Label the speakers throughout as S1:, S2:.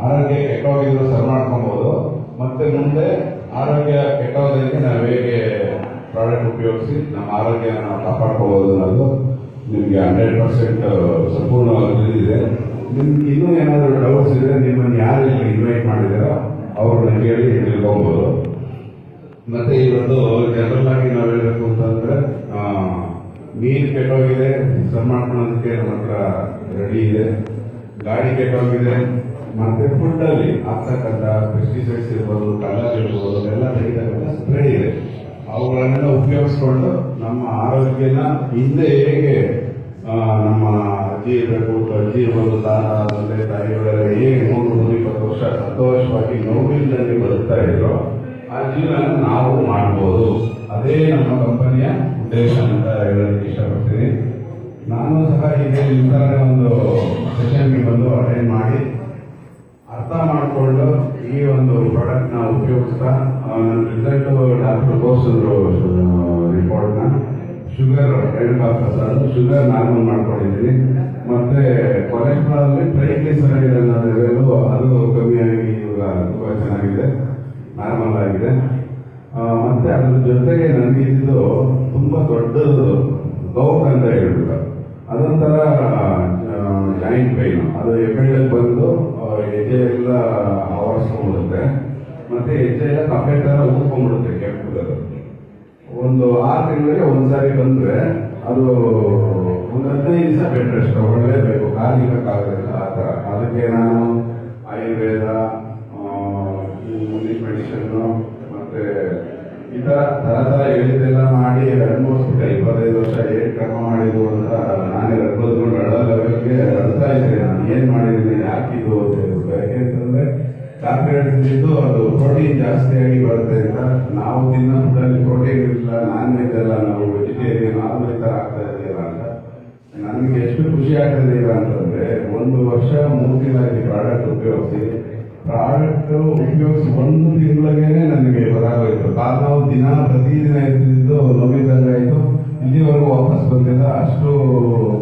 S1: ಆರೋಗ್ಯ ಕೆಟ್ಟೋಗಿದ್ರು ಸರಿ ಮಾಡ್ಕೊಬಹುದು. ಮತ್ತೆ ಮುಂದೆ ಆರೋಗ್ಯ ಕೆಟ್ಟೋದ್ರಿಗೆ ನಾವು ಹೇಗೆ ಪ್ರಾಡಕ್ಟ್ ಉಪಯೋಗಿಸಿ ನಮ್ಮ ಆರೋಗ್ಯ ನಾವು ಕಾಪಾಡ್ಕೋಬಹುದು ಅನ್ನೋದು ನಿಮಗೆ 100% ಸಂಪೂರ್ಣವಾಗಿ ತಿಳಿದಿದೆ. ನಿಮ್ಗೆ ಇನ್ನೂ ಏನಾದರೂ ಡೌಟ್ಸ್ ಇದೆ, ನಿಮ್ಮನ್ನು ಯಾರು ಇಲ್ಲಿ ಇನ್ವೈಟ್ ಮಾಡಿದಾರೋ ಅವ್ರನ್ನ ಕೇಳಿ ತಿಳ್ಕೊಬಹುದು. ಮತ್ತೆ ಇವತ್ತು ಜನರಲ್ ಆಗಿ ನಾವು ಹೇಳಬೇಕು ಅಂತಂದ್ರೆ ನೀರು ಕೆಟ್ಟೋಗಿದೆ, ಸರಿ ಮಾಡ್ಕೊಳ್ಳೋದಕ್ಕೆ ನಮ್ಮ ಹತ್ರ ರೆಡಿ ಇದೆ. ಗಾಡಿ ಕೆಟ್ಟೋಗಿದೆ, ಮತ್ತೆ ಫುಡ್ ಅಲ್ಲಿ ಆಗ್ತಕ್ಕಂಥ ಪೆಸ್ಟಿಸೈಡ್ಸ್ ಇರ್ಬೋದು, ಕಲರ್ ಇರ್ಬೋದು, ಎಲ್ಲ ತೆಗಿತಕ್ಕಂಥ ಸ್ಪ್ರೇ ಇದೆ. ಅವುಗಳನ್ನೆಲ್ಲ ಉಪಯೋಗಿಸ್ಕೊಂಡು ನಮ್ಮ ಆರೋಗ್ಯನ ಹಿಂದೆ ಹೇಗೆ ನಮ್ಮ ಅಜ್ಜಿ ಇರಬೇಕು, ಅಜ್ಜಿ ಇರ್ಬೋದು, ತಂದೆ ತಾಯಿಗಳೆಲ್ಲ ಹೇಗೆ 120 ವರ್ಷ ಸಂತೋಷವಾಗಿ ನೋವಿಲ್ಲದೆ ಬದುಕ್ತಾ ಇದ್ರು, ಆ ಜೀವನ ನಾವು ಮಾಡ್ಬೋದು. ಅದೇ ನಮ್ಮ ಕಂಪನಿಯ ಉದ್ದೇಶ ಅಂತ ಹೇಳೋದಕ್ಕೆ ಇಷ್ಟಪಡ್ತೀನಿ. ನಾನು ಸಹ ಹೀಗೆ ನಿಮ್ಮ ಒಂದು ಸೆಷನ್ಗೆ ಬಂದು ಅಟೆಂಡ್ ಮಾಡಿ ಅರ್ಥ ಮಾಡಿಕೊಂಡು ಈ ಒಂದು ಪ್ರಾಡಕ್ಟ್ನ ಉಪಯೋಗಿಸ್ತಾ ನನ್ನ ರಿಸಲ್ಟ್ ಡಾಕ್ಟರ್ ತೋರಿಸಿದ್ರು ರಿಪೋರ್ಟ್ನ. ಶುಗರ್ 2% ಶುಗರ್ ನಾರ್ಮಲ್ ಮಾಡ್ಕೊಂಡಿದ್ದೀನಿ. ಮತ್ತೆ ಕೊಲೆಸ್ಟ್ರಾಲ್ ಟ್ರೈಗ್ಲಿಸರೈಡ್ ಅನ್ನೋ ಲೆವೆಲ್ ಅದು ಕಮ್ಮಿಯಾಗಿ ಇವಾಗ ತುಂಬ ಚೆನ್ನಾಗಿದೆ, ನಾರ್ಮಲ್ ಆಗಿದೆ. ಮತ್ತೆ ಅದ್ರ ಜೊತೆಗೆ ನನಗೆ ಇದು ತುಂಬ ದೊಡ್ಡದು ಗೌಟ್ ಅಂತ ಹೇಳ್ಬಿಟ್ಟು ಅದೊಂಥರ ಜಾಯಿಂಟ್ ಪೈನ್, ಅದು ಎಫೆಕ್ಟ್ ಬಂದು ಹೆಜ್ಜೆ ಎಲ್ಲ ಆವರಿಸ್ಕೊಂಡ್ಬಿಡುತ್ತೆ. ಮತ್ತೆ ಹೆಜ್ಜೆ ಎಲ್ಲ ಕಪ್ಪೆ ತರ ಊದ್ಕೊಂಡ್ಬಿಡುತ್ತೆ ಕೆಂಪುಗದು. ಒಂದು 6 ತಿಂಗಳಿಗೆ ಒಂದ್ಸಾರಿ ಬಂದ್ರೆ ಅದು ಒಂದು 15 ದಿವಸ ಬೆಡ್ ರೆಸ್ಟ್ ತಗೊಳ್ಳೇಬೇಕು, ಕಾಲಿಕ್ಕಾಗೋದಿಲ್ಲ ಆ ಥರ. ಅದಕ್ಕೆ ನಾನು ಆಯುರ್ವೇದ, ಇಂಗ್ಲಿಷ್ ಮೆಡಿಸಿನ್ನು ಮತ್ತೆ ಈ ಥರ ಹೇಳಿದ್ದೆಲ್ಲ ಮಾಡಿ ಅನುಭವಿಸ್ಬಿಟ್ಟೆ. 25 ವರ್ಷ ಏನು ಕ್ರಮ ಮಾಡಿದ್ದು ಅಂತ ನಾನೇ ರಡ್ಕೊಂಡು ಅಡ ಲೆವೆಲ್ಗೆ ಅಳ್ತಾ ಇದ್ದೆ. ನಾನು ಏನು ಮಾಡಿದ್ದೀನಿ, ಯಾಕಿದು ಅಂತ ಹೇಳ್ಬಿಟ್ಟು. ಯಾಕೆಂತಂದ್ರೆ ಡಾಕ್ಟರ್ ಹೇಳ್ತಿದ್ದು ಅದು ಪ್ರೋಟೀನ್ ಜಾಸ್ತಿಯಾಗಿ ಬರುತ್ತೆ ಅಂತ. ನಾವು ತಿನ್ನೋ ಫುಡ್ಡಲ್ಲಿ ಪ್ರೋಟೀನ್ ಇಲ್ಲ, ನಾನ್ ವೆಜ್ ಎಲ್ಲ, ನಾವು ವೆಜಿಟೇರಿಯನ್ ನಾರ್ಮಲ್ ಥರ ಆಗ್ತಾ ಇದೆಯಲ್ಲ ಅಂತ ನನಗೆ ಎಷ್ಟು ಖುಷಿ ಆಗ್ತದೆ ಇಲ್ಲ ಅಂತಂದ್ರೆ 1 ವರ್ಷ 3 ತಿಂಗಳಾಗಿ ಪ್ರಾಡಕ್ಟ್ ಉಪಯೋಗಿಸಿ 1 ತಿಂಗಳಿಗೆ ನನಗೆ ಬರಾಗೋಯ್ತು. ಕಾಲು ದಿನ ಪ್ರತಿದಿನ ಇರ್ತಿದ್ದು ನೋವಿದಂಗಾಯಿತು. ಇಲ್ಲಿವರೆಗೂ ವಾಪಸ್ ಬಂದಿಲ್ಲ. ಅಷ್ಟು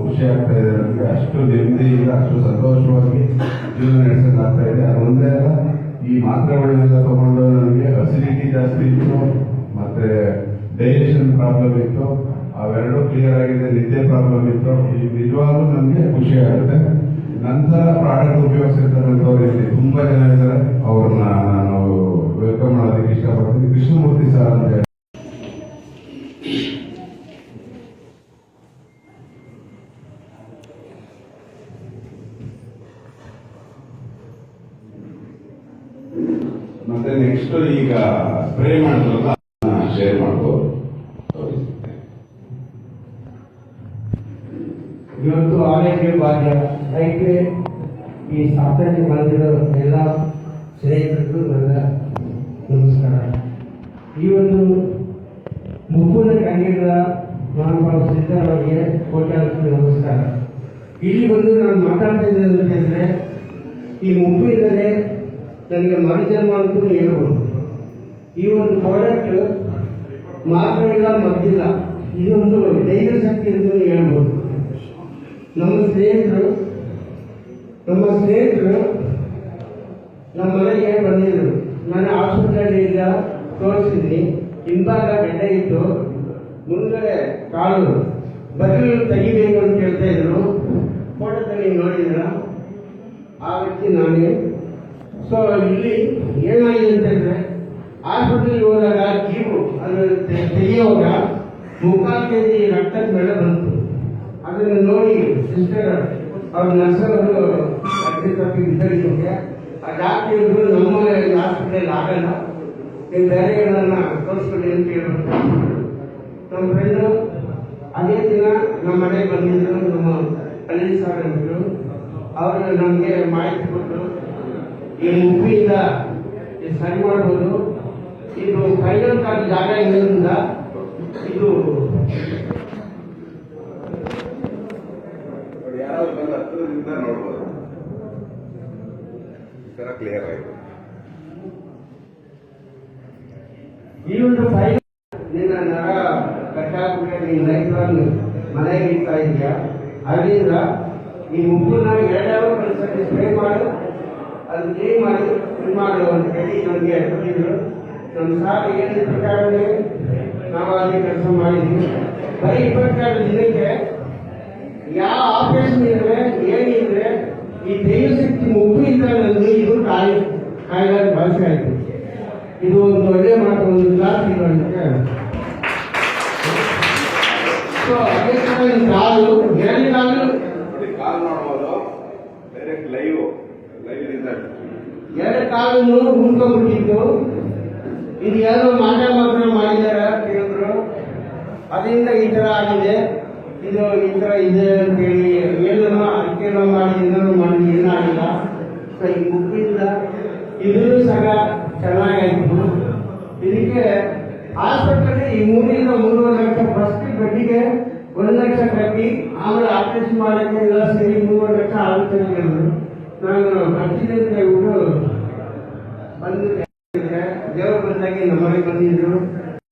S1: ಖುಷಿ ಆಗ್ತಾ ಇದೆ ನನಗೆ, ಅಷ್ಟು ನೆಮ್ಮದಿಯಿಂದ, ಅಷ್ಟು ಸಂತೋಷವಾಗಿ ಜೀವನ ನಡೆಸೋದಾಗ್ತಾ ಇದೆ. ಅದೊಂದೇ ಅಲ್ಲ, ಈ ಮಾತ್ರೆಗಳನ್ನೆಲ್ಲ ತಗೊಂಡು ನನಗೆ ಅಸಿಡಿಟಿ ಜಾಸ್ತಿ ಇತ್ತು, ಮತ್ತೆ ಡೈಜೆಷನ್ ಪ್ರಾಬ್ಲಮ್ ಇತ್ತು, ಅವೆರಡೂ ಕ್ಲಿಯರ್ ಆಗಿದೆ. ನಿದ್ದೆ ಪ್ರಾಬ್ಲಮ್ ಇತ್ತು. ಈ ನಿಜವಾಗ್ಲೂ ನನಗೆ ಖುಷಿ ಆಗುತ್ತೆ. ನಂತರ ಪ್ರಾಡಕ್ಟ್ ಉಪಯೋಗಿಸಿರ್ತಕ್ಕಂಥವ್ರು ಇಲ್ಲಿ ತುಂಬಾ ಜನ ಇದ್ದಾರೆ. ಅವ್ರನ್ನ ನಾನು ವೆಲ್ಕಮ್ ಮಾಡೋದಕ್ಕೆ ಇಷ್ಟಪಡ್ತೀನಿ. ಕೃಷ್ಣಮೂರ್ತಿ ಸರ್ ಅಂತ ಹೇಳಿ ಮತ್ತೆ ನೆಕ್ಸ್ಟ್ ಈಗ ಸ್ಪ್ರೇ ಮಾಡಿದ್ರಲ್ಲ ಶೇರ್ ಮಾಡ್ಬೋದು.
S2: ಇವತ್ತು ಆರೋಗ್ಯ ಭಾಗ್ಯ ರೈತರೆ ಈ ಸ್ಥಾಪನೆ ಮಾಡಿರೋ ಎಲ್ಲ ಸ್ನೇಹಿತರಿಗೂ ನನ್ನ ನಮಸ್ಕಾರ. ಈ ಒಂದು ಮುಪ್ಪುನ ಕನ್ನಡ ಮಹಾನುಭಾವ ಸಿದ್ದರಾಮಯ್ಯ ಕೋಟ್ಯಾಂತರ ನಮಸ್ಕಾರ. ಇಲ್ಲಿ ಬಂದು ನಾನು ಮಾತಾಡ್ತಾ ಇದ್ದೇನೆ ಅಂತಂದ್ರೆ ಈ ಮುಪ್ಪಿಂದಲೇ ನನಗೆ ಮರುಜನ್ಮ ಅಂತೂ ಹೇಳ್ಬೋದು. ಈ ಒಂದು ಪ್ರಾಡಕ್ಟ್ ಮಾತ್ರ ಇಲ್ಲ, ಮದ್ದಿಲ್ಲ, ಇದೊಂದು ಧೈರ್ಯ ಶಕ್ತಿ ಅಂತಲೂ ಹೇಳ್ಬೋದು. ನಮ್ಮ ಸ್ನೇಹಿತರು ನಮ್ಮ ಮನೆಗೆ ಬಂದಿದ್ರು. ನಾನು ಆಸ್ಪತ್ರೆಯಲ್ಲಿ ಈಗ ತೋರಿಸಿದ್ದೀನಿ. ಹಿಂಭಾಗ ಗಡ್ಡೆ ಇದ್ದು ಮುಂದೆ ಕಾಲು ಬದಲು ತೆಗಿಬೇಕು ಅಂತ ಹೇಳ್ತಾ ಇದ್ರು. ಫೋಟೋದಲ್ಲಿ ನೋಡಿದ್ರ ಆ ವ್ಯಕ್ತಿ ನಾನೇ. ಸೊ ಇಲ್ಲಿ ಏನಾಗಿದೆ ಅಂತಂದ್ರೆ ಆಸ್ಪತ್ರೆಗೆ ಹೋದಾಗ ಕೀವು ಅದು ತೆಗೆಯುವಾಗ 3/4 kg ರಕ್ತದ ಮೇಲೆ ಬಂತು. ಅದನ್ನು ನೋಡಿ ಸಿಸ್ಟರ್ ಅವ್ರ ನರ್ಸರು ಅಡ್ಡಿ ತಪ್ಪಿ ವಿತರಿಸೋಕೆ ಆ ಡಾಕ್ಟರ್ ಹೇಳಿದ್ರು, ನಮ್ಮ ಹಾಸ್ಪಿಟಲ್ ಆಗಲ್ಲ, ನೀವು ಬೇರೆಗಳನ್ನ ತೋರಿಸ್ಕೊಳ್ಳಿ ಅಂತ ಹೇಳಿದ್ರು. ನಮ್ಮ ಫ್ರೆಂಡು ಅದೇ ದಿನ ನಮ್ಮ ಮನೆಗೆ ಬಂದಿದ್ರು. ನಮ್ಮ ಅನಿಲ್ ಸರ್ ಅಂದರು. ಅವರು ನಮಗೆ ಮಾಹಿತಿ ಕೊಟ್ಟರು, ಈ ಮುಪ್ಪಿಂದ ಸರಿ ಮಾಡ್ಬೋದು. ಇದು ಫೈನಲ್ ಕಾರ್ಡ್ ಜಾಗ ಇರೋದ್ರಿಂದ ಇದು
S1: ಹತ್ತಿರದಿಂದ ನೋಡ್ಬೋದು. ಈ ತರ ಕ್ಲಿಯರ್ ಆಯಿತು.
S2: ಈ ಒಂದು ಫೈಲ್ ನಿನ್ನ ನರ ಕಟ್ಟಾಕ್ಬಿಟ್ಟೆ, ನೀನು ಲೈಫ್ ಲಾಂಗ್ ಮನೆಗೆ ಇರ್ತಾ ಇದೆಯಾ? ಅದರಿಂದ ಈ ಮುಪ್ಪನ್ನ ಎರಡಾರು ಕಳಿಸಕ್ಕೆ ಸ್ಪ್ರೇ ಮಾಡು, ಅದು ಕ್ಲೀನ್ ಮಾಡಿ ಇದು ಮಾಡು ಅಂತ ಹೇಳಿ ನಮಗೆ ಕೊಟ್ಟಿದ್ರು. ನಮ್ಮ ಸಾರ್ ಹೇಳಿದ ಪ್ರಕಾರವೇ ನಾವು ಅದೇ ಕೆಲಸ ಮಾಡಿದ್ವಿ. ಬರೀ 22 ದಿನಕ್ಕೆ ಯಾವ ಆಪರೇಷನ್ ಇದ್ರೆ ಏನಿದ್ರೆ ಈ ದೈವಶಕ್ತಿ ಮುಪ್ಪಿನಿಂದ ನಂದು ಇದು ಕಾಯಿಲೆ ಭಾಷೆ ಆಯಿತು. ಇದು ಒಂದು ಒಳ್ಳೆ ಮಾತು, ಒಂದು ಕ್ಲಾಸ್ ಇರುವಂತೆ. ಸೊ ಅದೇ ತರ ಈ ಕಾಲು ಎರಡು
S1: ಕಾಲ್ ನೋಡ್ಬೋದು, ಡೈರೆಕ್ಟ್ ಲೈವ್
S2: ಎರಡು ಕಾಲನ್ನು ಉಳ್ಕೊಂಡ್ಬಿಟ್ಟಿತ್ತು. ಇದು ಯಾರೋ ಮಾತ್ರ ಮಾಡಿದಾರ ಕೇಳಿದ್ರು, ಅದರಿಂದ ಈ ತರ ಆಗಿದೆ, ಇದು ಈ ತರ ಇದೆ ಅಂತೇಳಿ ಏನೋ ಅದಕ್ಕೇನೋ ಮಾಡಿ ಇನ್ನೂ ಮಾಡಿ ಏನಾಗಿಲ್ಲ. ಸೊ ಈ ಮುಪ್ಪಿಂದ ಇದು ಸಹ ಚೆನ್ನಾಗಾಯ್ತು. ಇದಕ್ಕೆ ಆಸ್ಪತ್ರೆಗೆ ಈ 3 ರಿಂದ 3.5 ಲಕ್ಷ ಫಸ್ಟ್ ಬೆಡ್ಡಿಗೆ 1 ಲಕ್ಷ ಕಟ್ಟಿ ಆಮೇಲೆ ಆಪರೇಷನ್ ಮಾಡೋಕ್ಕೆ ಎಲ್ಲ ಸೇರಿ 3 ಲಕ್ಷ ಆಗುತ್ತೆ ಅಂತ ಹೇಳಿದ್ರು. ನಾನು ಬರ್ತಿದ್ದೆ ಅಂತ ಹೇಳ್ಬಿಟ್ಟು ಬಂದು ದೇವರು ಬಂದಾಗೆ ನಮ್ಮ ಮನೆಗೆ ಬಂದಿದ್ರು.